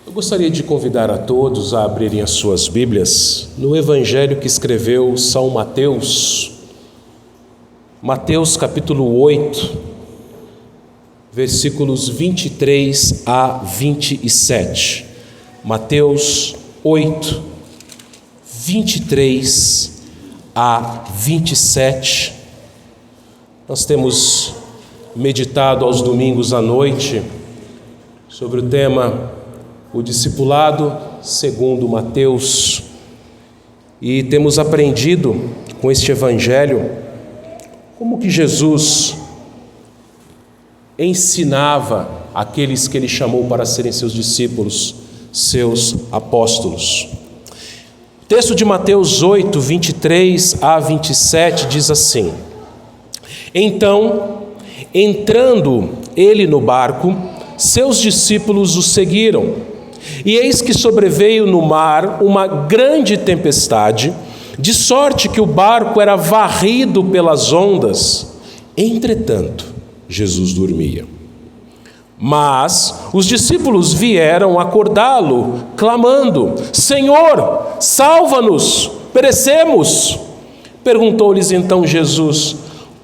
Eu gostaria de convidar a todos a abrirem as suas Bíblias no Evangelho que escreveu São Mateus. Mateus capítulo 8, versículos 23 a 27. Mateus 8, 23 a 27. Nós temos meditado aos domingos à noite sobre o tema o discipulado segundo Mateus, e temos aprendido com este evangelho como que Jesus ensinava aqueles que ele chamou para serem seus discípulos, seus apóstolos. O texto de Mateus 8, 23 a 27 diz assim: Então, entrando ele no barco, seus discípulos o seguiram. E eis que sobreveio no mar uma grande tempestade, de sorte que o barco era varrido pelas ondas. Entretanto, Jesus dormia. Mas os discípulos vieram acordá-lo, clamando: Senhor, salva-nos, perecemos. Perguntou-lhes então Jesus: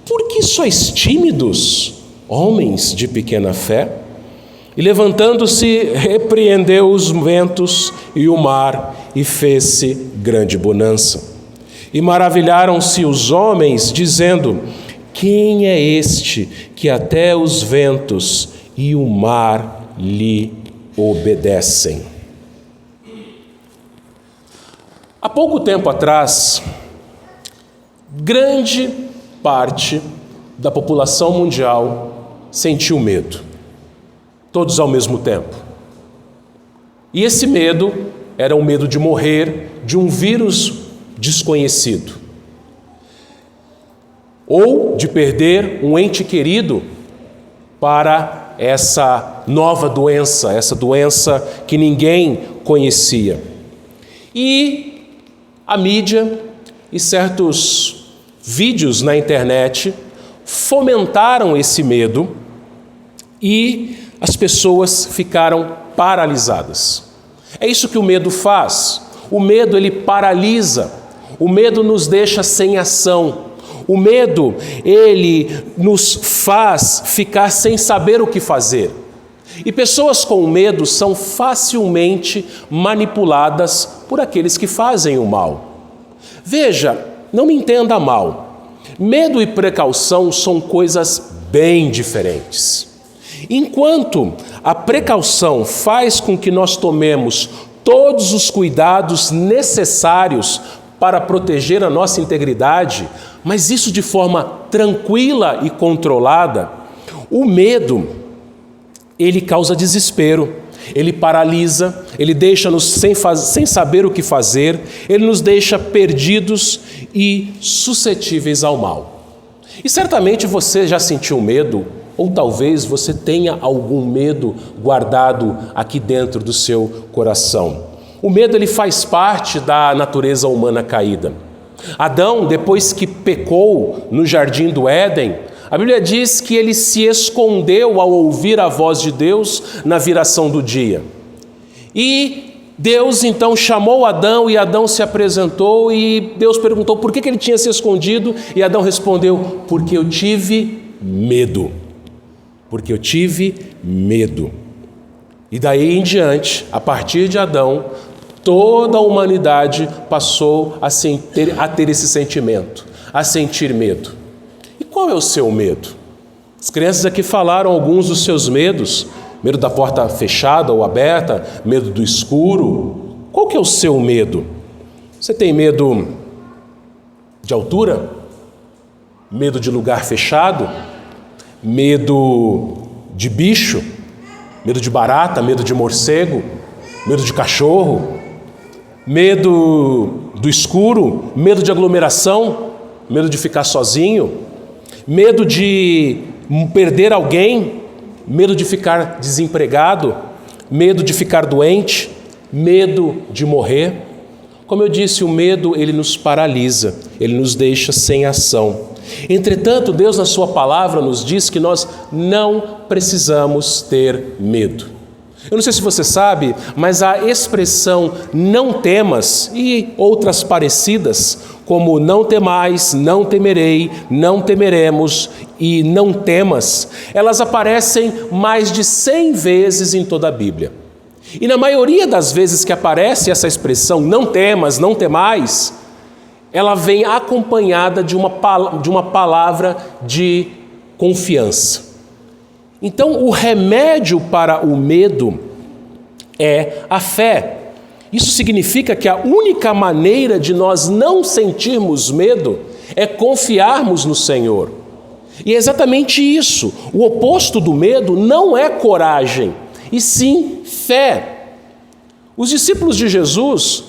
Por que sois tímidos, homens de pequena fé? E levantando-se, repreendeu os ventos e o mar, e fez-se grande bonança. E maravilharam-se os homens, dizendo: Quem é este que até os ventos e o mar lhe obedecem? Há pouco tempo atrás, grande parte da população mundial sentiu medo. Todos ao mesmo tempo. E esse medo era o medo de morrer de um vírus desconhecido, ou de perder um ente querido para essa nova doença, essa doença que ninguém conhecia. E a mídia e certos vídeos na internet fomentaram esse medo e as pessoas ficaram paralisadas. É isso que o medo faz. O medo, ele paralisa. O medo nos deixa sem ação. O medo, ele nos faz ficar sem saber o que fazer. E pessoas com medo são facilmente manipuladas por aqueles que fazem o mal. Veja, não me entenda mal. Medo e precaução são coisas bem diferentes. Enquanto a precaução faz com que nós tomemos todos os cuidados necessários para proteger a nossa integridade, mas isso de forma tranquila e controlada, o medo, ele causa desespero, ele paralisa, ele deixa-nos sem saber o que fazer, ele nos deixa perdidos e suscetíveis ao mal. E certamente você já sentiu medo, ou talvez você tenha algum medo guardado aqui dentro do seu coração. O medo, ele faz parte da natureza humana caída. Adão, depois que pecou no jardim do Éden, a Bíblia diz que ele se escondeu ao ouvir a voz de Deus na viração do dia. E Deus então chamou Adão e Adão se apresentou e Deus perguntou por que ele tinha se escondido e Adão respondeu: porque eu tive medo. Porque eu tive medo. E daí em diante, a partir de Adão, toda a humanidade passou a ter esse sentimento, a sentir medo. E qual é o seu medo? As crianças aqui falaram alguns dos seus medos: medo da porta fechada ou aberta, medo do escuro. Qual que é o seu medo? Você tem medo de altura? Medo de lugar fechado? Medo de bicho? Medo de barata? Medo de morcego? Medo de cachorro? Medo do escuro? Medo de aglomeração? Medo de ficar sozinho? Medo de perder alguém? Medo de ficar desempregado? Medo de ficar doente? Medo de morrer? Como eu disse, o medo, ele nos paralisa, ele nos deixa sem ação. Entretanto, Deus na sua palavra nos diz que nós não precisamos ter medo. Eu não sei se você sabe, mas a expressão não temas e outras parecidas, como não temais, não temerei, não temeremos e não temas, elas aparecem mais de 100 vezes em toda a Bíblia. E na maioria das vezes que aparece essa expressão não temas, não temais, ela vem acompanhada de uma palavra de confiança. Então, o remédio para o medo é a fé. Isso significa que a única maneira de nós não sentirmos medo é confiarmos no Senhor. E é exatamente isso. O oposto do medo não é coragem, e sim fé. Os discípulos de Jesus,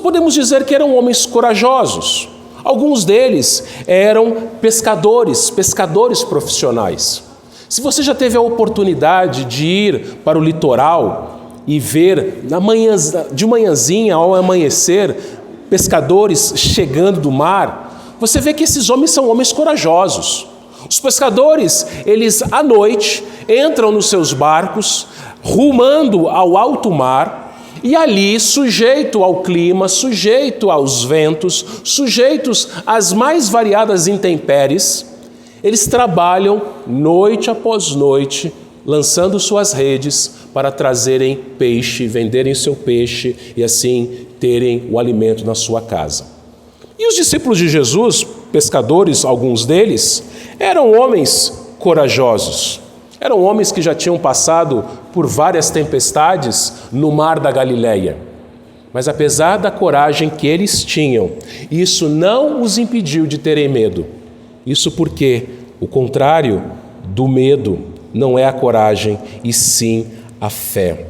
podemos dizer que eram homens corajosos. Alguns deles eram pescadores profissionais. Se você já teve a oportunidade de ir para o litoral e ver de manhãzinha ao amanhecer pescadores chegando do mar, você vê que esses homens são homens corajosos. Os pescadores, eles à noite entram nos seus barcos, rumando ao alto mar, e ali, sujeito ao clima, sujeito aos ventos, sujeitos às mais variadas intempéries, eles trabalham noite após noite, lançando suas redes para trazerem peixe, venderem seu peixe e assim terem o alimento na sua casa. E os discípulos de Jesus, pescadores, alguns deles, eram homens corajosos. Eram homens que já tinham passado por várias tempestades no mar da Galileia. Mas apesar da coragem que eles tinham, isso não os impediu de terem medo. Isso porque o contrário do medo não é a coragem, e sim a fé.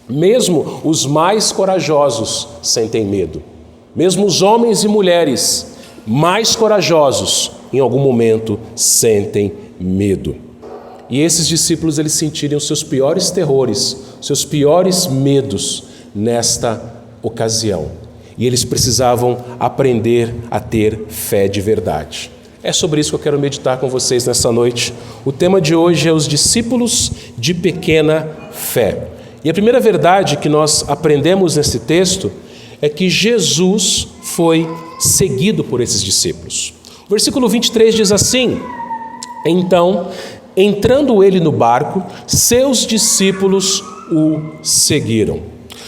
Mesmo os mais corajosos sentem medo. Mesmo os homens e mulheres mais corajosos, em algum momento, sentem medo. E esses discípulos, eles sentiram os seus piores terrores, seus piores medos nesta ocasião. E eles precisavam aprender a ter fé de verdade. É sobre isso que eu quero meditar com vocês nessa noite. O tema de hoje é os discípulos de pequena fé. E a primeira verdade que nós aprendemos nesse texto é que Jesus foi seguido por esses discípulos. O versículo 23 diz assim: então, entrando ele no barco, seus discípulos o seguiram.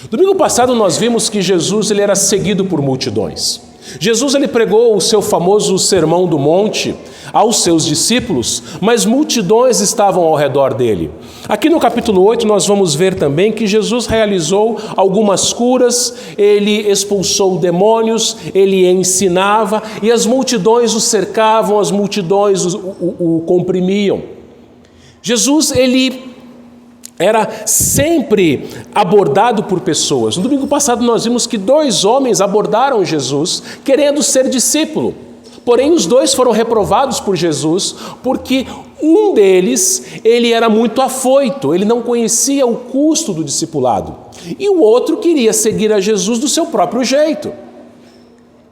Domingo passado nós vimos que Jesus ele era seguido por multidões. Jesus ele pregou o seu famoso Sermão do Monte aos seus discípulos, mas multidões estavam ao redor dele. Aqui no capítulo 8 nós vamos ver também que Jesus realizou algumas curas, ele expulsou demônios, ele ensinava e as multidões o cercavam, as multidões o comprimiam. Jesus ele era sempre abordado por pessoas. No domingo passado nós vimos que 2 homens abordaram Jesus querendo ser discípulo. Porém, os 2 foram reprovados por Jesus porque um deles, ele era muito afoito, ele não conhecia o custo do discipulado. E o outro queria seguir a Jesus do seu próprio jeito.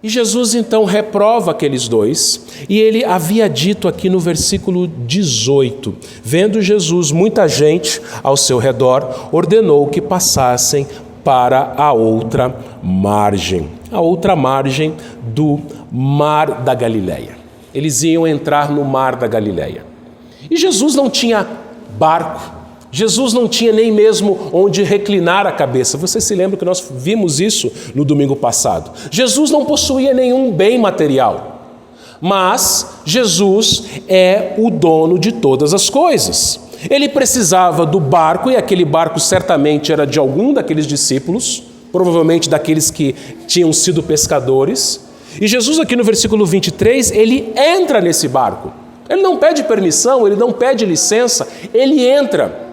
E Jesus então reprova aqueles 2, e ele havia dito aqui no versículo 18, vendo Jesus muita gente ao seu redor, ordenou que passassem para a outra margem do mar da Galileia. Eles iam entrar no mar da Galileia. E Jesus não tinha barco, Jesus não tinha nem mesmo onde reclinar a cabeça. Você se lembra que nós vimos isso no domingo passado? Jesus não possuía nenhum bem material, mas Jesus é o dono de todas as coisas. Ele precisava do barco, e aquele barco certamente era de algum daqueles discípulos, provavelmente daqueles que tinham sido pescadores. E Jesus aqui no versículo 23, ele entra nesse barco. Ele não pede permissão, ele não pede licença, ele entra.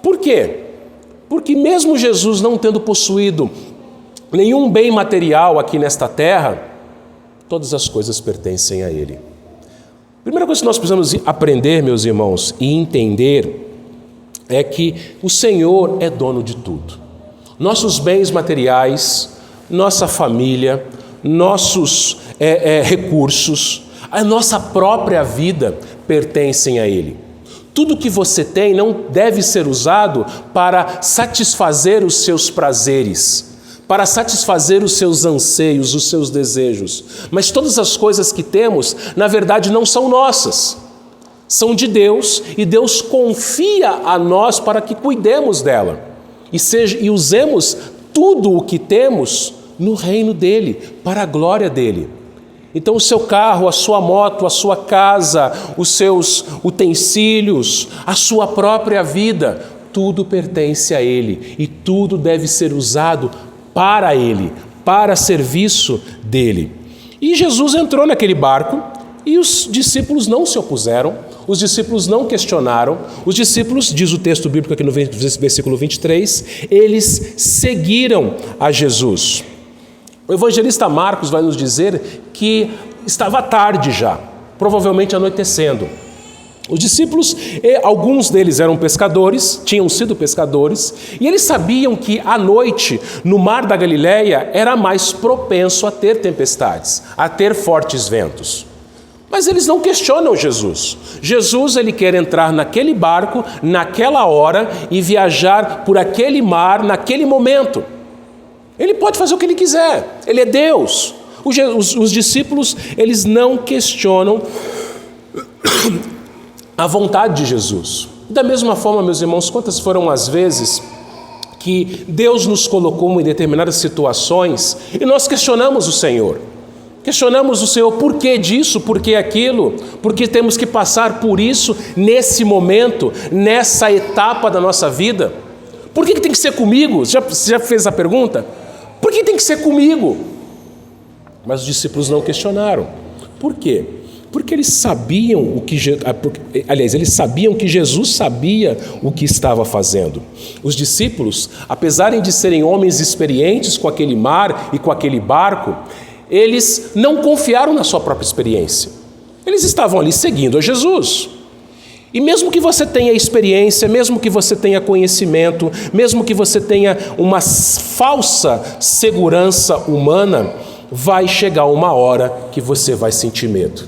Por quê? Porque mesmo Jesus não tendo possuído nenhum bem material aqui nesta terra, todas as coisas pertencem a Ele. A primeira coisa que nós precisamos aprender, meus irmãos, e entender é que o Senhor é dono de tudo. Nossos bens materiais, nossa família, nossos recursos, a nossa própria vida pertencem a Ele. tudo que você tem não deve ser usado para satisfazer os seus prazeres, para satisfazer os seus anseios, os seus desejos. Mas todas as coisas que temos, na verdade, não são nossas. São de Deus, e Deus confia a nós para que cuidemos dela e usemos tudo o que temos no reino dele, para a glória dele. Então o seu carro, a sua moto, a sua casa, os seus utensílios, a sua própria vida, tudo pertence a ele e tudo deve ser usado para ele, para serviço dele. E Jesus entrou naquele barco e os discípulos não se opuseram, os discípulos não questionaram, os discípulos, diz o texto bíblico aqui no versículo 23, eles seguiram a Jesus. O evangelista Marcos vai nos dizer que estava tarde já, provavelmente anoitecendo. Os discípulos, alguns deles eram pescadores, tinham sido pescadores, e eles sabiam que à noite, no mar da Galileia, era mais propenso a ter tempestades, a ter fortes ventos. Mas eles não questionam Jesus. Jesus, ele quer entrar naquele barco, naquela hora, e viajar por aquele mar, naquele momento. Ele pode fazer o que ele quiser, ele é Deus. Os discípulos, eles não questionam a vontade de Jesus. Da mesma forma, meus irmãos, quantas foram as vezes que Deus nos colocou em determinadas situações e nós questionamos o Senhor. Questionamos o Senhor, por que disso, por que aquilo, por que temos que passar por isso nesse momento, nessa etapa da nossa vida? Por que tem que ser comigo? Você já fez essa pergunta? Por que tem que ser comigo? Mas os discípulos não questionaram. Por quê? Porque eles sabiam eles sabiam que Jesus sabia o que estava fazendo. Os discípulos, apesar de serem homens experientes com aquele mar e com aquele barco, eles não confiaram na sua própria experiência. Eles estavam ali seguindo a Jesus. E mesmo que você tenha experiência, mesmo que você tenha conhecimento, mesmo que você tenha uma falsa segurança humana, vai chegar uma hora que você vai sentir medo.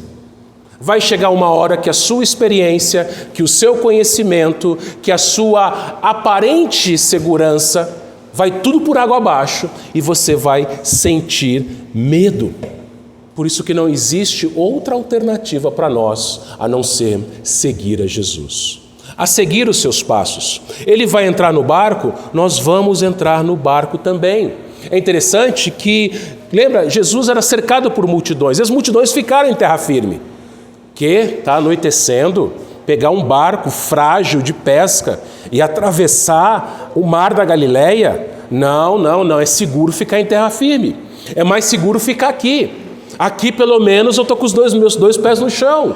Vai chegar uma hora que a sua experiência, que o seu conhecimento, que a sua aparente segurança vai tudo por água abaixo e você vai sentir medo. Por isso que não existe outra alternativa para nós a não ser seguir a Jesus, a seguir os seus passos. Ele vai entrar no barco, nós vamos entrar no barco também. É interessante que, lembra, Jesus era cercado por multidões, e as multidões ficaram em terra firme. Que está anoitecendo, pegar um barco frágil de pesca e atravessar o mar da Galileia? Não, é seguro ficar em terra firme. É mais seguro ficar aqui. Aqui pelo menos eu estou com meus dois pés no chão.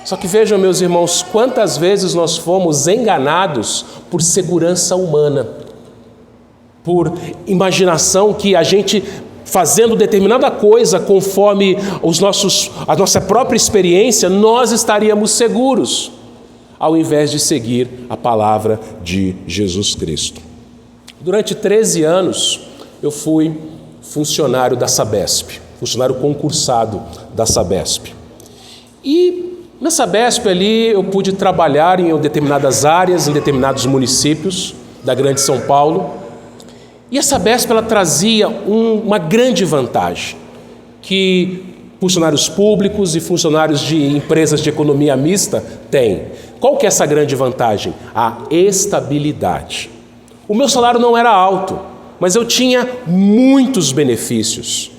Só que vejam, meus irmãos, quantas vezes nós fomos enganados por segurança humana, por imaginação que a gente, fazendo determinada coisa conforme a nossa própria experiência, nós estaríamos seguros, ao invés de seguir a palavra de Jesus Cristo. Durante 13 anos, eu fui funcionário da Sabesp, funcionário concursado da Sabesp. E na Sabesp ali eu pude trabalhar em determinadas áreas, em determinados municípios da Grande São Paulo. E a Sabesp, ela trazia uma grande vantagem, que funcionários públicos e funcionários de empresas de economia mista têm. Qual que é essa grande vantagem? A estabilidade. O meu salário não era alto, mas eu tinha muitos benefícios.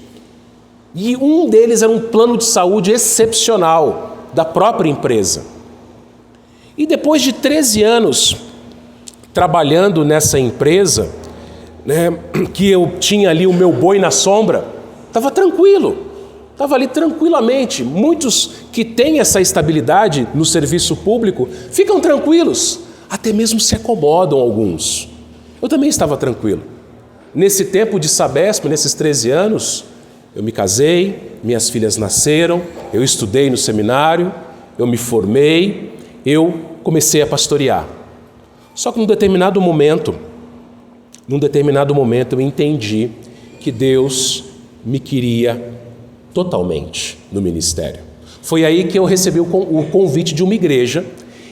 E um deles era um plano de saúde excepcional da própria empresa. E depois de 13 anos trabalhando nessa empresa, que eu tinha ali o meu boi na sombra, estava tranquilo, estava ali tranquilamente. Muitos que têm essa estabilidade no serviço público ficam tranquilos, até mesmo se acomodam alguns. Eu também estava tranquilo. Nesse tempo de Sabesp, nesses 13 anos, eu me casei, minhas filhas nasceram, eu estudei no seminário, eu me formei, eu comecei a pastorear. Só que num determinado momento eu entendi que Deus me queria totalmente no ministério. Foi aí que eu recebi o convite de uma igreja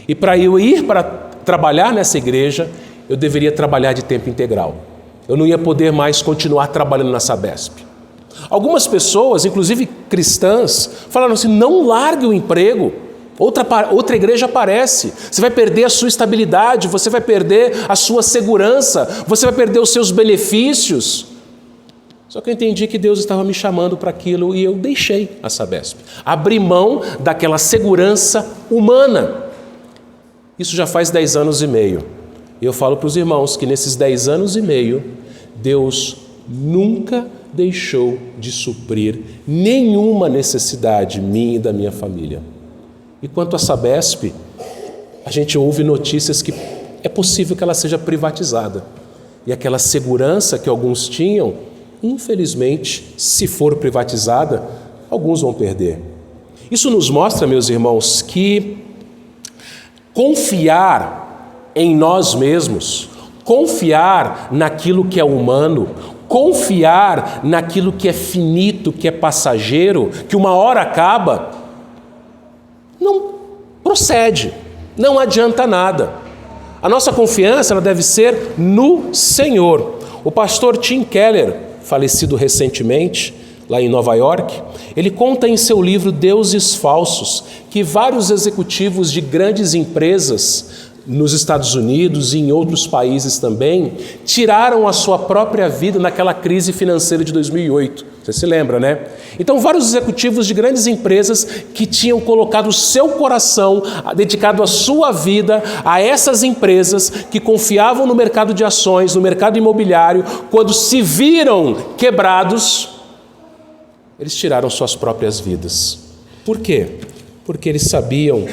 E para eu ir para trabalhar nessa igreja, eu deveria trabalhar de tempo integral. Eu não ia poder mais continuar trabalhando na Sabesp. Algumas pessoas, inclusive cristãs, falaram assim: não largue o emprego, outra igreja aparece, você vai perder a sua estabilidade, você vai perder a sua segurança, você vai perder os seus benefícios. Só que eu entendi que Deus estava me chamando para aquilo e eu deixei a Sabesp. Abri mão daquela segurança humana. Isso já faz 10 anos e meio. E eu falo para os irmãos que nesses 10 anos e meio, Deus nunca deixou de suprir nenhuma necessidade minha e da minha família. E quanto à Sabesp, a gente ouve notícias que é possível que ela seja privatizada. E aquela segurança que alguns tinham, infelizmente, se for privatizada, alguns vão perder. Isso nos mostra, meus irmãos, que confiar em nós mesmos, confiar naquilo que é humano, confiar naquilo que é finito, que é passageiro, que uma hora acaba, não procede, não adianta nada. A nossa confiança ela deve ser no Senhor. O pastor Tim Keller, falecido recentemente, lá em Nova York, ele conta em seu livro Deuses Falsos que vários executivos de grandes empresas nos Estados Unidos e em outros países também, tiraram a sua própria vida naquela crise financeira de 2008. Você se lembra, né? Então, vários executivos de grandes empresas que tinham colocado o seu coração, dedicado a sua vida a essas empresas que confiavam no mercado de ações, no mercado imobiliário, quando se viram quebrados, eles tiraram suas próprias vidas. Por quê? Porque eles sabiam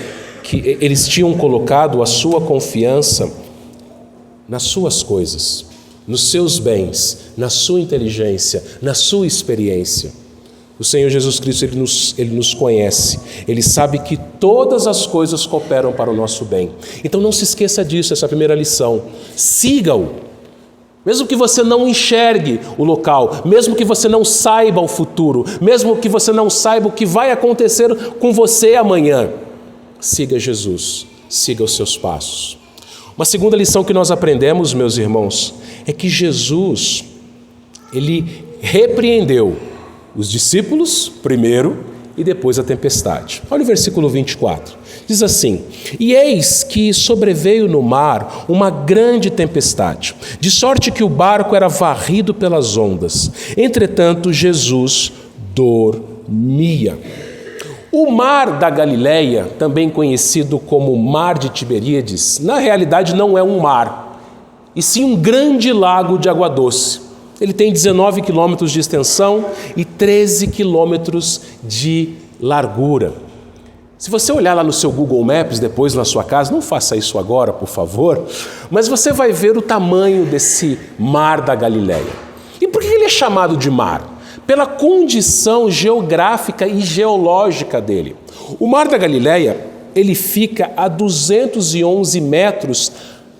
que eles tinham colocado a sua confiança nas suas coisas, nos seus bens, na sua inteligência, na sua experiência. O Senhor Jesus Cristo, Ele nos conhece, Ele sabe que todas as coisas cooperam para o nosso bem. Então não se esqueça disso, essa é a primeira lição. Siga-o. Mesmo que você não enxergue o local, mesmo que você não saiba o futuro, mesmo que você não saiba o que vai acontecer com você amanhã, siga Jesus, siga os seus passos. Uma segunda lição que nós aprendemos, meus irmãos, é que Jesus, Ele repreendeu os discípulos primeiro e depois a tempestade. Olha o versículo 24. Diz assim: E eis que sobreveio no mar uma grande tempestade, de sorte que o barco era varrido pelas ondas. Entretanto, Jesus dormia. O mar da Galileia, também conhecido como Mar de Tiberíades, na realidade não é um mar, e sim um grande lago de água doce. Ele tem 19 quilômetros de extensão e 13 quilômetros de largura. Se você olhar lá no seu Google Maps depois na sua casa, não faça isso agora, por favor, mas você vai ver o tamanho desse Mar da Galileia. E por que ele é chamado de mar? Pela condição geográfica e geológica dele. O Mar da Galileia, ele fica a 211 metros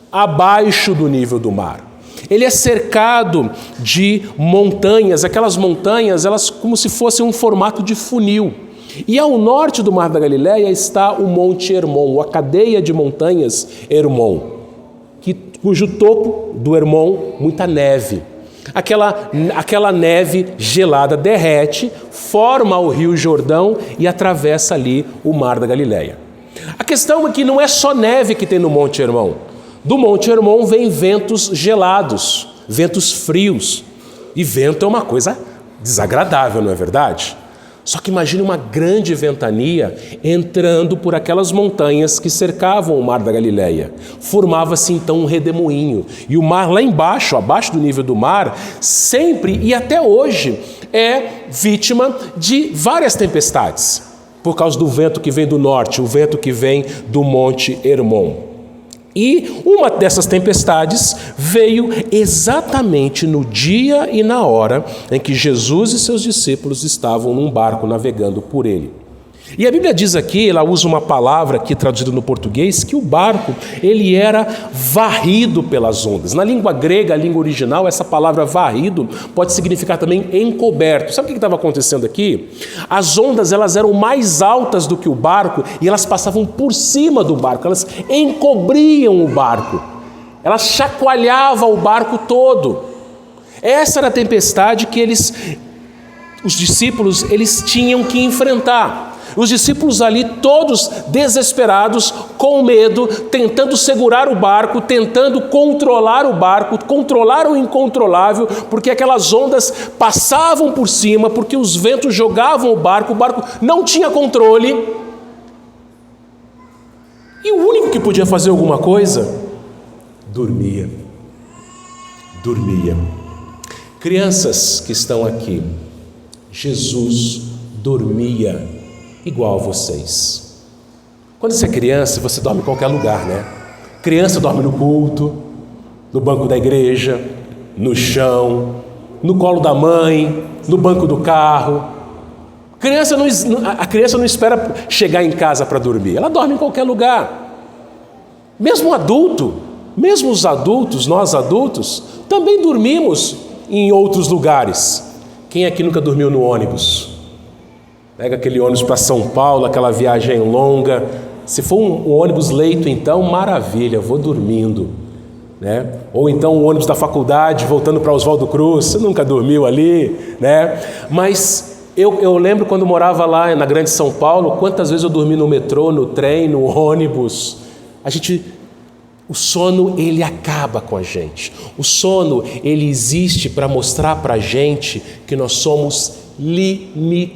abaixo do nível do mar. Ele é cercado de montanhas, aquelas montanhas, elas como se fossem um formato de funil. E ao norte do Mar da Galileia está o Monte Hermon, a cadeia de montanhas Hermon, cujo topo do Hermon, muita neve. Aquela neve gelada derrete, forma o Rio Jordão e atravessa ali o Mar da Galileia. A questão é que não é só neve que tem no Monte Hermon. Do Monte Hermon vem ventos gelados, ventos frios. E vento é uma coisa desagradável, não é verdade? Só que imagine uma grande ventania entrando por aquelas montanhas que cercavam o Mar da Galileia. Formava-se então um redemoinho. E o mar lá embaixo, abaixo do nível do mar, sempre e até hoje é vítima de várias tempestades. Por causa do vento que vem do norte, o vento que vem do Monte Hermon. E uma dessas tempestades veio exatamente no dia e na hora em que Jesus e seus discípulos estavam num barco navegando por ele. E a Bíblia diz aqui, ela usa uma palavra aqui traduzida no português, que o barco, ele era varrido pelas ondas. Na língua grega, a língua original, essa palavra varrido pode significar também encoberto. Sabe o que estava acontecendo aqui? As ondas, elas eram mais altas do que o barco e elas passavam por cima do barco, elas encobriam o barco, elas chacoalhavam o barco todo. Essa era a tempestade que os discípulos, eles tinham que enfrentar. Os discípulos ali todos desesperados, com medo, tentando segurar o barco, tentando controlar o barco, controlar o incontrolável, porque aquelas ondas passavam por cima, porque os ventos jogavam o barco não tinha controle. E o único que podia fazer alguma coisa, dormia. Crianças que estão aqui, Jesus dormia igual a vocês. Quando você é criança, você dorme em qualquer lugar, né? Criança dorme no culto, no banco da igreja, no chão, no colo da mãe, no banco do carro. A criança não espera chegar em casa para dormir, ela dorme em qualquer lugar. Mesmo os adultos, nós adultos, também dormimos em outros lugares. Quem aqui nunca dormiu no ônibus? Pega aquele ônibus para São Paulo, aquela viagem longa. Se for um ônibus leito, então, maravilha, vou dormindo, né? Ou então um ônibus da faculdade, voltando para Oswaldo Cruz, você nunca dormiu ali, né? Mas eu lembro quando morava lá na Grande São Paulo, quantas vezes eu dormi no metrô, no trem, no ônibus. O sono, ele acaba com a gente. O sono, ele existe para mostrar para a gente que nós somos limitados.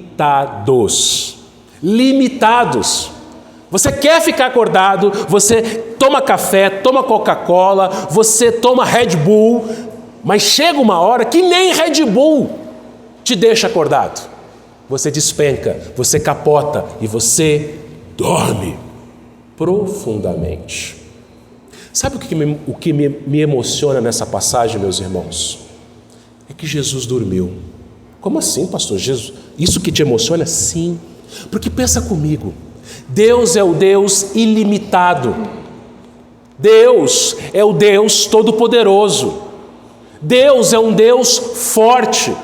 Você quer ficar acordado, você toma café, toma Coca-Cola, você toma Red Bull, mas chega uma hora que nem Red Bull te deixa acordado. Você despenca, você capota e você dorme profundamente. Sabe o que me emociona nessa passagem, meus irmãos? É que Jesus dormiu. Como assim, pastor? Jesus, isso que te emociona? Sim. Porque pensa comigo, Deus é o Deus ilimitado. Deus é o Deus todo-poderoso. Deus é um Deus forte.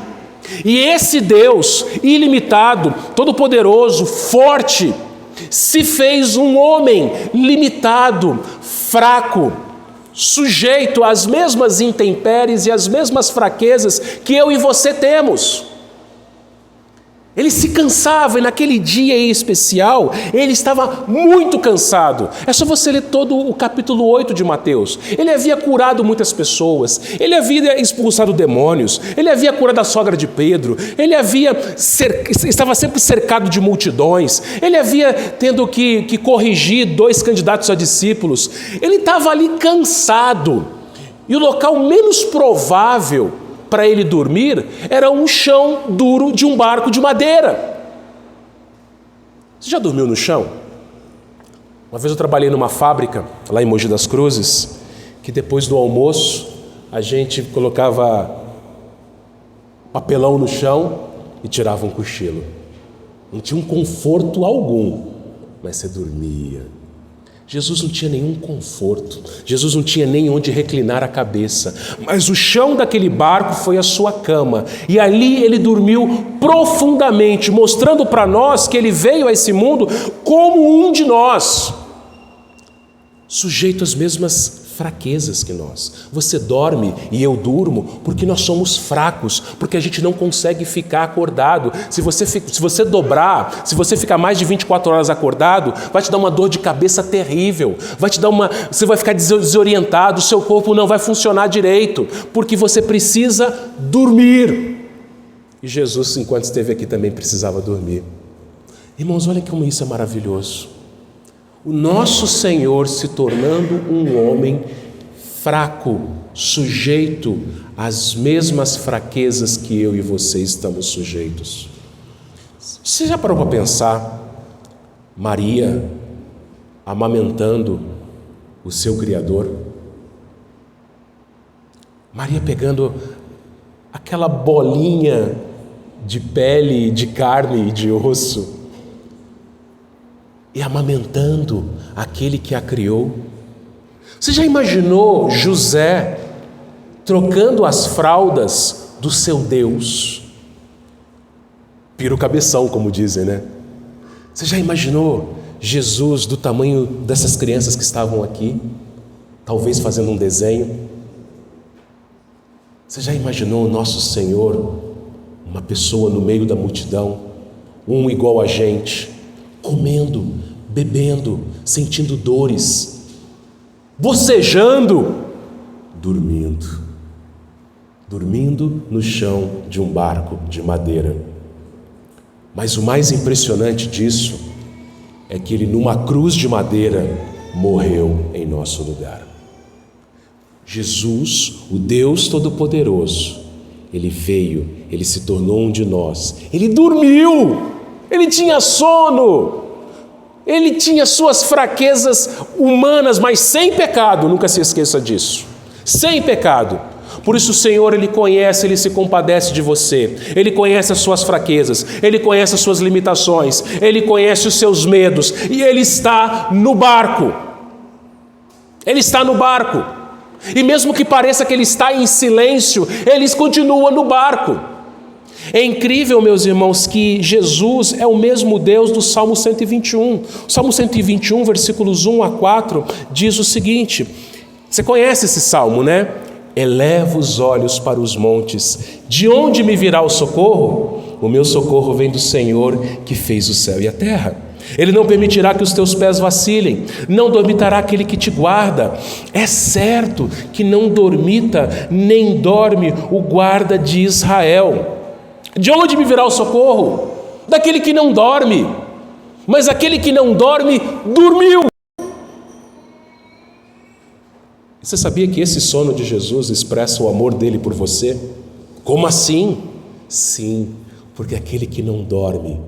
E esse Deus ilimitado, todo-poderoso, forte, se fez um homem limitado, fraco, sujeito às mesmas intempéries e às mesmas fraquezas que eu e você temos. Ele se cansava, e naquele dia em especial, ele estava muito cansado. É só você ler todo o capítulo 8 de Mateus. Ele havia curado muitas pessoas, ele havia expulsado demônios, ele havia curado a sogra de Pedro, ele estava sempre cercado de multidões, ele havia tendo que corrigir 2 candidatos a discípulos. Ele estava ali cansado, e o local menos provável para ele dormir era um chão duro de um barco de madeira. Você já dormiu no chão? Uma vez eu trabalhei numa fábrica lá em Mogi das Cruzes, que depois do almoço a gente colocava papelão no chão e tirava um cochilo. Não tinha um conforto algum, mas você dormia. Jesus não tinha nenhum conforto, Jesus não tinha nem onde reclinar a cabeça, mas o chão daquele barco foi a sua cama, e ali ele dormiu profundamente, mostrando para nós que ele veio a esse mundo como um de nós, sujeito às mesmas fraquezas que nós. Você dorme e eu durmo porque nós somos fracos, porque a gente não consegue ficar acordado. Se você dobrar, se você ficar mais de 24 horas acordado, vai te dar uma dor de cabeça terrível, você vai ficar desorientado, o seu corpo não vai funcionar direito, porque você precisa dormir. E Jesus, enquanto esteve aqui, também precisava dormir. Irmãos, olha como isso é maravilhoso. O nosso Senhor se tornando um homem fraco, sujeito às mesmas fraquezas que eu e você estamos sujeitos. Você já parou para pensar Maria amamentando o seu Criador? Maria pegando aquela bolinha de pele, de carne e de osso, e amamentando aquele que a criou. Você já imaginou José trocando as fraldas do seu Deus? Pira o cabeção, como dizem, né? Você já imaginou Jesus do tamanho dessas crianças que estavam aqui, talvez fazendo um desenho? Você já imaginou o nosso Senhor, uma pessoa no meio da multidão, um igual a gente, comendo, bebendo, sentindo dores, bocejando, dormindo no chão de um barco de madeira. Mas o mais impressionante disso é que ele, numa cruz de madeira, morreu em nosso lugar. Jesus, o Deus Todo-Poderoso, ele veio, ele se tornou um de nós, ele dormiu, ele tinha sono, ele tinha suas fraquezas humanas, mas sem pecado, nunca se esqueça disso, sem pecado. Por isso o Senhor, Ele conhece, Ele se compadece de você, Ele conhece as suas fraquezas, Ele conhece as suas limitações, Ele conhece os seus medos, e Ele está no barco, Ele está no barco, e mesmo que pareça que Ele está em silêncio, Ele continua no barco. É incrível, meus irmãos, que Jesus é o mesmo Deus do Salmo 121, o Salmo 121, versículos 1 a 4, diz o seguinte, você conhece esse Salmo, né? Eleva os olhos para os montes, de onde me virá o socorro? O meu socorro vem do Senhor que fez o céu e a terra. Ele não permitirá que os teus pés vacilem, não dormitará aquele que te guarda. É certo que não dormita, nem dorme o guarda de Israel. De onde me virá o socorro? Daquele que não dorme, mas aquele que não dorme, dormiu. Você sabia que esse sono de Jesus expressa o amor dele por você? Como assim? Sim, porque aquele que não dorme,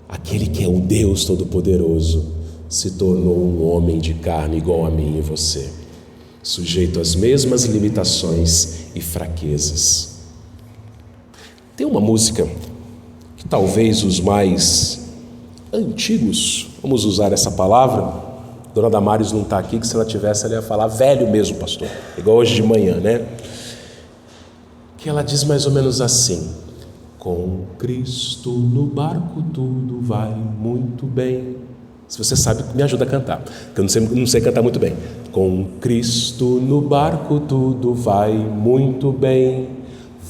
aquele que é o Deus Todo-Poderoso, se tornou um homem de carne igual a mim e você, sujeito às mesmas limitações e fraquezas. Tem uma música que talvez os mais antigos, vamos usar essa palavra, Dona Damares não está aqui, que se ela tivesse, ela ia falar velho mesmo, pastor, igual hoje de manhã, né? Que ela diz mais ou menos assim: com Cristo no barco tudo vai muito bem. Se você sabe, me ajuda a cantar, porque eu não sei cantar muito bem. Com Cristo no barco tudo vai muito bem,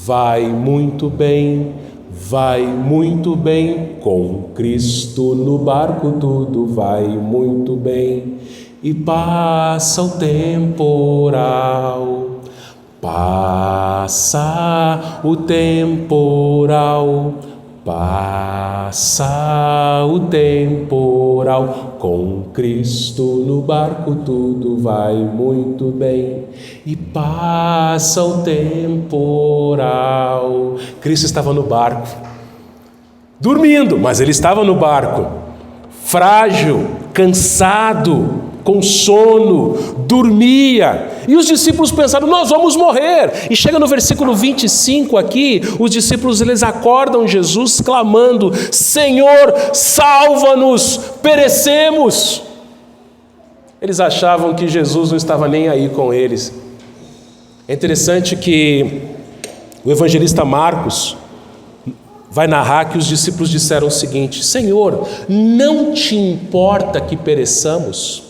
vai muito bem, vai muito bem. Com Cristo no barco tudo vai muito bem. E passa o temporal, passa o temporal, passa o temporal. Com Cristo no barco tudo vai muito bem. E passa o temporal. Cristo estava no barco, dormindo, mas ele estava no barco, frágil, cansado, com sono, dormia. E os discípulos pensaram, nós vamos morrer. E chega no versículo 25 aqui, os discípulos eles acordam Jesus clamando, Senhor, salva-nos, perecemos. Eles achavam que Jesus não estava nem aí com eles. É interessante que o evangelista Marcos vai narrar que os discípulos disseram o seguinte, Senhor, não te importa que pereçamos?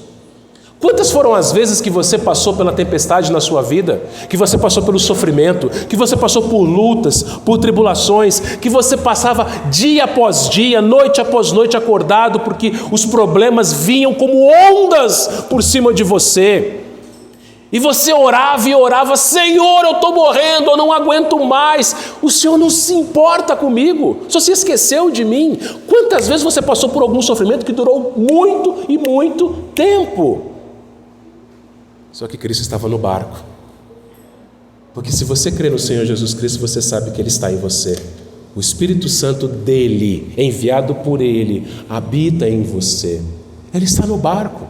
Quantas foram as vezes que você passou pela tempestade na sua vida, que você passou pelo sofrimento, que você passou por lutas, por tribulações, que você passava dia após dia, noite após noite acordado, porque os problemas vinham como ondas por cima de você. E você orava e orava, Senhor, eu estou morrendo, eu não aguento mais. O Senhor não se importa comigo, o Senhor se esqueceu de mim. Quantas vezes você passou por algum sofrimento que durou muito e muito tempo? Só que Cristo estava no barco. Porque se você crê no Senhor Jesus Cristo, você sabe que Ele está em você. O Espírito Santo dele, enviado por Ele, habita em você. Ele está no barco.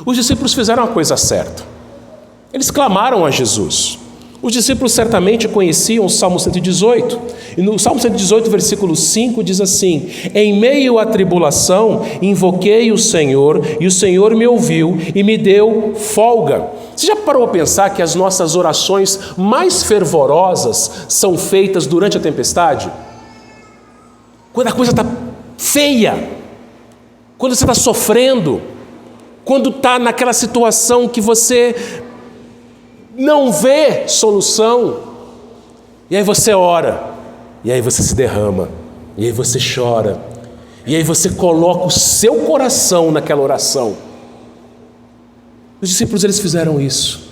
Os discípulos fizeram a coisa certa. Eles clamaram a Jesus. Os discípulos certamente conheciam o Salmo 118. E no Salmo 118, versículo 5, diz assim: em meio à tribulação, invoquei o Senhor, e o Senhor me ouviu e me deu folga. Você já parou a pensar que as nossas orações mais fervorosas são feitas durante a tempestade? Quando a coisa está feia, quando você está sofrendo, quando está naquela situação que você não vê solução, e aí você ora, e aí você se derrama, e aí você chora, e aí você coloca o seu coração naquela oração. Os discípulos, eles fizeram isso.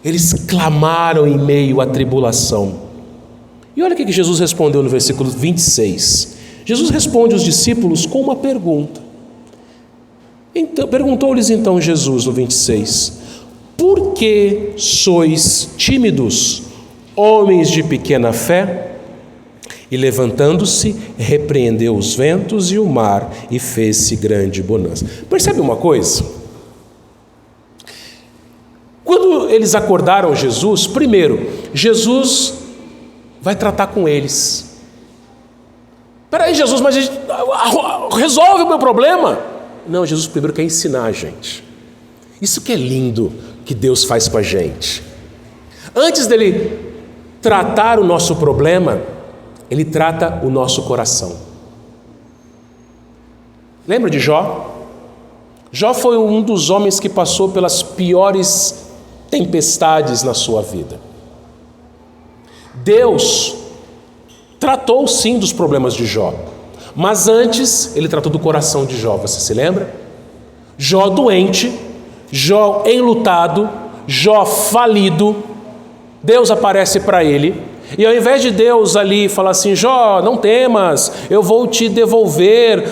Eles clamaram em meio à tribulação. E olha o que Jesus respondeu no versículo 26. Jesus responde aos discípulos com uma pergunta. Então, perguntou-lhes então Jesus no 26: por que sois tímidos, homens de pequena fé? E levantando-se, repreendeu os ventos e o mar, e fez-se grande bonança. Percebe uma coisa? Quando eles acordaram Jesus, primeiro, Jesus vai tratar com eles. Peraí, Jesus, mas resolve o meu problema? Não, Jesus primeiro quer ensinar a gente. Isso que é lindo que Deus faz com a gente. Antes dele tratar o nosso problema, ele trata o nosso coração. Lembra de Jó? Jó foi um dos homens que passou pelas piores tempestades na sua vida. Deus tratou sim dos problemas de Jó, mas antes ele tratou do coração de Jó. Você se lembra? Jó doente, Jó enlutado, Jó falido. Deus aparece para ele, e ao invés de Deus ali falar assim: Jó, não temas, eu vou te devolver,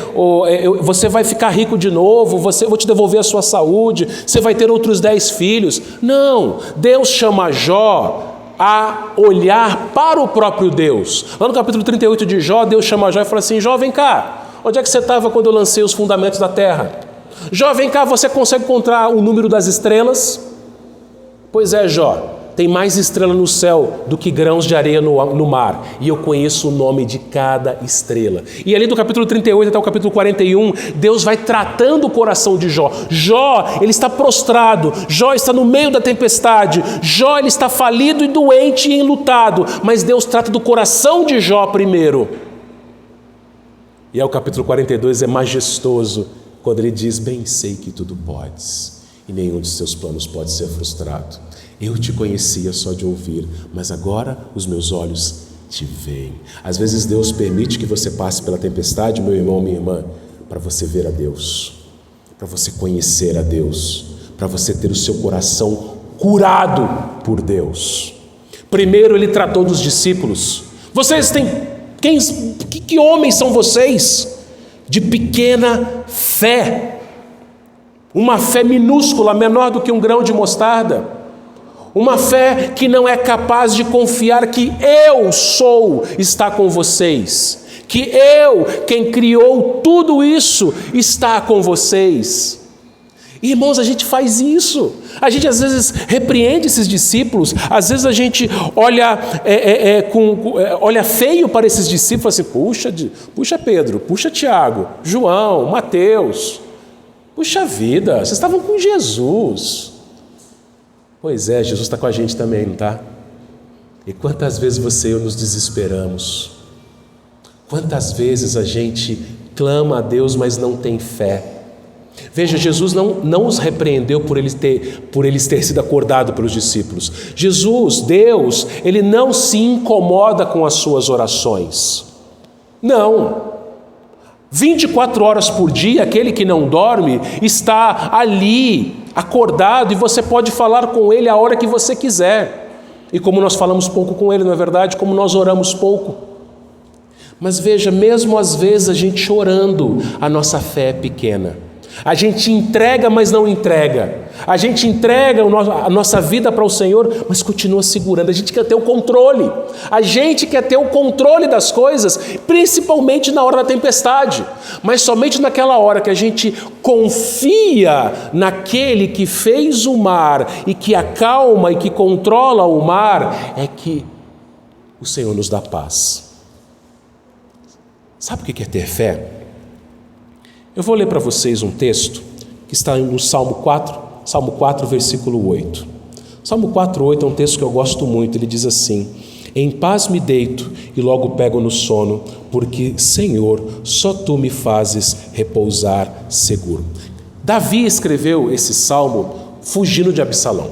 você vai ficar rico de novo, vou te devolver a sua saúde, você vai ter outros 10 filhos. Não, Deus chama Jó a olhar para o próprio Deus. Lá no capítulo 38 de Jó, Deus chama Jó e fala assim: Jó, vem cá, onde é que você estava quando eu lancei os fundamentos da terra? Jó, vem cá, você consegue encontrar o número das estrelas? Pois é, Jó, tem mais estrela no céu do que grãos de areia no mar, e eu conheço o nome de cada estrela. E ali do capítulo 38 até o capítulo 41, Deus vai tratando o coração de Jó. Jó, ele está prostrado, Jó está no meio da tempestade, Jó, ele está falido e doente e enlutado, mas Deus trata do coração de Jó primeiro. E aí o capítulo 42 é majestoso, quando ele diz: bem sei que tudo podes, e nenhum de seus planos pode ser frustrado. Eu te conhecia só de ouvir, mas agora os meus olhos te veem. Às vezes Deus permite que você passe pela tempestade, meu irmão, minha irmã, para você ver a Deus, para você conhecer a Deus, para você ter o seu coração curado por Deus. Primeiro ele tratou dos discípulos. Vocês têm... Que homens são vocês? De pequena fé. Uma fé minúscula, menor do que um grão de mostarda. Uma fé que não é capaz de confiar que eu sou, está com vocês. Que eu, quem criou tudo isso, está com vocês. Irmãos, a gente faz isso. A gente às vezes repreende esses discípulos. Às vezes a gente olha feio para esses discípulos, assim: puxa Pedro, puxa Tiago, João, Mateus. Puxa vida, vocês estavam com Jesus. Pois é, Jesus está com a gente também, não está? E quantas vezes você e eu nos desesperamos? Quantas vezes a gente clama a Deus, mas não tem fé? Veja, Jesus não os repreendeu por eles ter sido acordado pelos discípulos. Jesus, Deus, Ele não se incomoda com as suas orações. Não. 24 horas por dia, aquele que não dorme está ali, acordado, e você pode falar com Ele a hora que você quiser. E como nós falamos pouco com Ele, não é verdade? Como nós oramos pouco. Mas veja, mesmo às vezes a gente orando, a nossa fé é pequena. A gente entrega, mas não entrega. A gente entrega a nossa vida para o Senhor, mas continua segurando. A gente quer ter o controle. A gente quer ter o controle das coisas, principalmente na hora da tempestade. Mas somente naquela hora que a gente confia naquele que fez o mar e que acalma e que controla o mar, é que o Senhor nos dá paz. Sabe o que é ter fé? Eu vou ler para vocês um texto que está no Salmo 4, versículo 8. Salmo 4, 8 é um texto que eu gosto muito. Ele diz assim: em paz me deito e logo pego no sono, porque, Senhor, só Tu me fazes repousar seguro. Davi escreveu esse salmo fugindo de Absalão.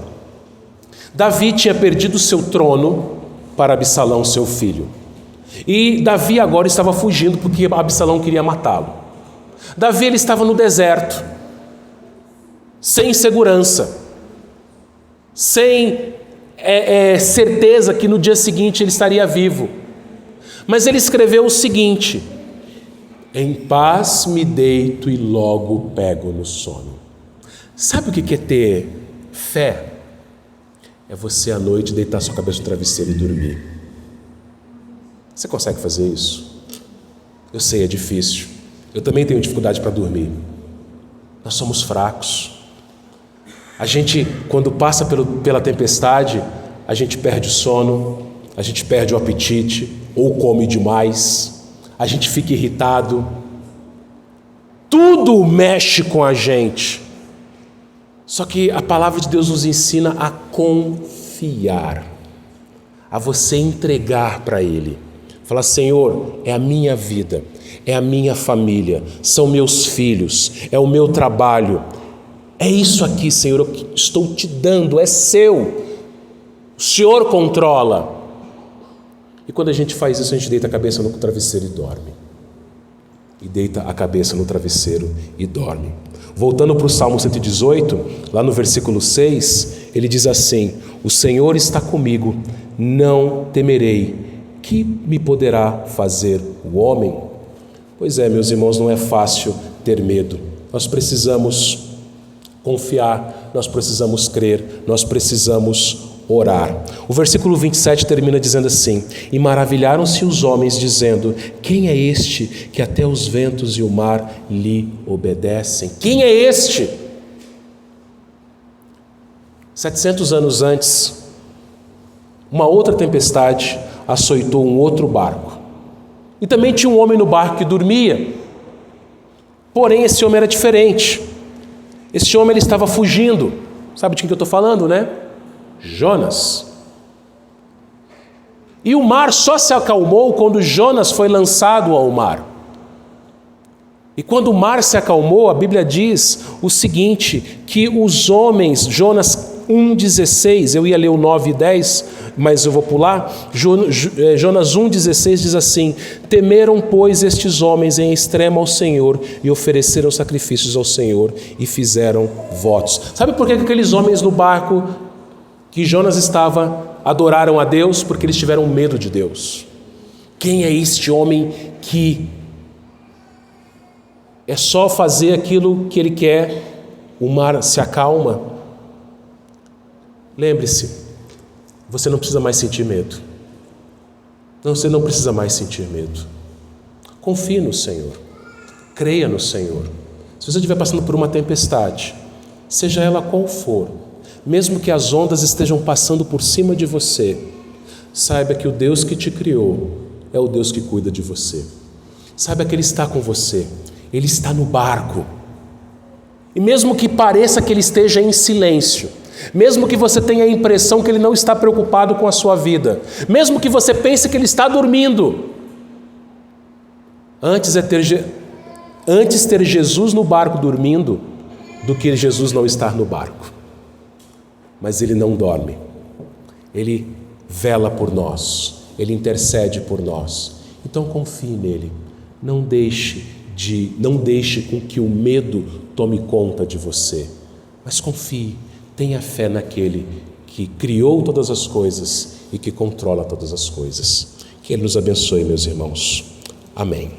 Davi tinha perdido seu trono para Absalão, seu filho. E Davi agora estava fugindo porque Absalão queria matá-lo. Davi ele estava no deserto, sem segurança, sem certeza que no dia seguinte ele estaria vivo. Mas ele escreveu o seguinte: em paz me deito e logo pego no sono. Sabe o que é ter fé? É você à noite deitar sua cabeça no travesseiro e dormir. Você consegue fazer isso? Eu sei, é difícil. Eu também tenho dificuldade para dormir. Nós somos fracos. A gente, quando passa pela tempestade, a gente perde o sono, a gente perde o apetite, ou come demais, a gente fica irritado. Tudo mexe com a gente. Só que a palavra de Deus nos ensina a confiar, a você entregar para Ele. Falar: Senhor, é a minha vida, é a minha família, são meus filhos, é o meu trabalho. É isso aqui, Senhor, eu estou te dando, é seu. O Senhor controla. E quando a gente faz isso, a gente deita a cabeça no travesseiro e dorme. E deita a cabeça no travesseiro e dorme. Voltando para o Salmo 118, lá no versículo 6, ele diz assim: o Senhor está comigo, não temerei. Que me poderá fazer o homem? Pois é, meus irmãos, não é fácil ter medo. Nós precisamos confiar, nós precisamos crer, nós precisamos orar. O versículo 27 termina dizendo assim: e maravilharam-se os homens, dizendo: quem é este que até os ventos e o mar lhe obedecem? Quem é este? 700 anos antes, uma outra tempestade açoitou um outro barco. E também tinha um homem no barco que dormia. Porém, esse homem era diferente. Esse homem ele estava fugindo. Sabe de quem que eu estou falando, né? Jonas. E o mar só se acalmou quando Jonas foi lançado ao mar. E quando o mar se acalmou, a Bíblia diz o seguinte, que os homens, Jonas 1,16, eu ia ler o 9 e 10, mas eu vou pular. Jonas 1,16 diz assim: temeram, pois, estes homens em extremo ao Senhor e ofereceram sacrifícios ao Senhor e fizeram votos. Sabe por que aqueles homens no barco que Jonas estava adoraram a Deus? Porque eles tiveram medo de Deus. Quem é este homem que é só fazer aquilo que ele quer, o mar se acalma? Lembre-se, você não precisa mais sentir medo. Não, você não precisa mais sentir medo. Confie no Senhor. Creia no Senhor. Se você estiver passando por uma tempestade, seja ela qual for, mesmo que as ondas estejam passando por cima de você, saiba que o Deus que te criou é o Deus que cuida de você. Saiba que Ele está com você. Ele está no barco. E mesmo que pareça que Ele esteja em silêncio, mesmo que você tenha a impressão que Ele não está preocupado com a sua vida, mesmo que você pense que Ele está dormindo, antes ter Jesus no barco dormindo do que Jesus não estar no barco. Mas Ele não dorme. Ele vela por nós. Ele intercede por nós. Então confie nele. Não deixe com que o medo tome conta de você. Mas confie. Tenha fé naquele que criou todas as coisas e que controla todas as coisas. Que Ele nos abençoe, meus irmãos. Amém.